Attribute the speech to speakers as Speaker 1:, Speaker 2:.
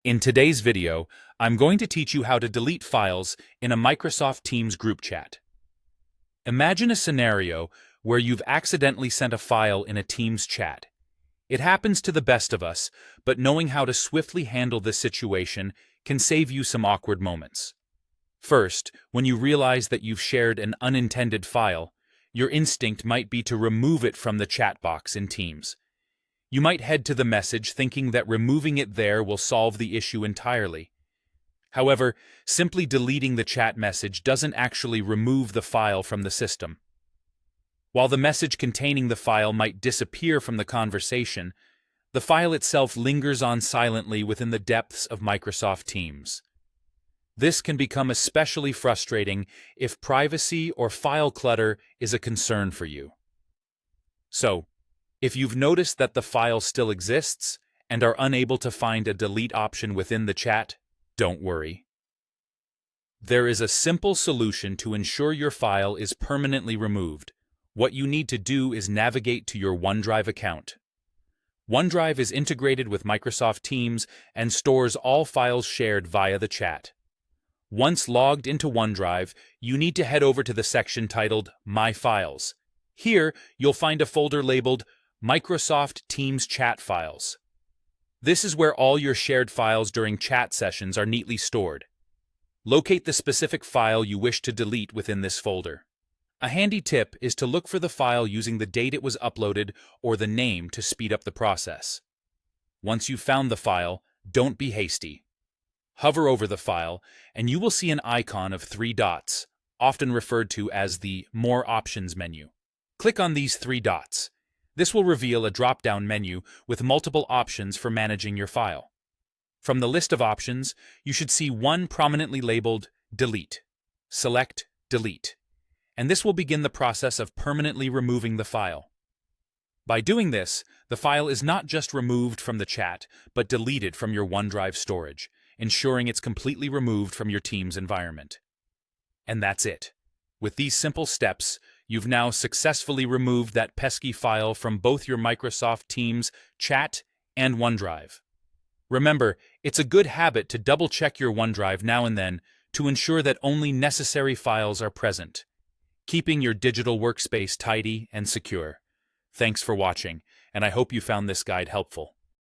Speaker 1: In today's video, I'm going to teach you how to delete files in a Microsoft Teams group chat. Imagine a scenario where you've accidentally sent a file in a Teams chat. It happens to the best of us, but knowing how to swiftly handle this situation can save you some awkward moments. First, when you realize that you've shared an unintended file, your instinct might be to remove it from the chat box in Teams. You might head to the message thinking that removing it there will solve the issue entirely. However, simply deleting the chat message doesn't actually remove the file from the system. While the message containing the file might disappear from the conversation, the file itself lingers on silently within the depths of Microsoft Teams. This can become especially frustrating if privacy or file clutter is a concern for you. So, if you've noticed that the file still exists and are unable to find a delete option within the chat, don't worry. There is a simple solution to ensure your file is permanently removed. What you need to do is navigate to your OneDrive account. OneDrive is integrated with Microsoft Teams and stores all files shared via the chat. Once logged into OneDrive, you need to head over to the section titled My Files. Here, you'll find a folder labeled Microsoft Teams Chat Files. This is where all your shared files during chat sessions are neatly stored. Locate the specific file you wish to delete within this folder. A handy tip is to look for the file using the date it was uploaded or the name to speed up the process. Once you've found the file, don't be hasty. Hover over the file, and you will see an icon of 3 dots, often referred to as the More Options menu. Click on these 3 dots. This will reveal a drop-down menu with multiple options for managing your file. From the list of options, you should see one prominently labeled Delete. Select Delete, and this will begin the process of permanently removing the file. By doing this, the file is not just removed from the chat, but deleted from your OneDrive storage, ensuring it's completely removed from your Teams environment. And that's it. With these simple steps, you've now successfully removed that pesky file from both your Microsoft Teams chat and OneDrive. Remember, it's a good habit to double-check your OneDrive now and then to ensure that only necessary files are present, keeping your digital workspace tidy and secure. Thanks for watching, and I hope you found this guide helpful.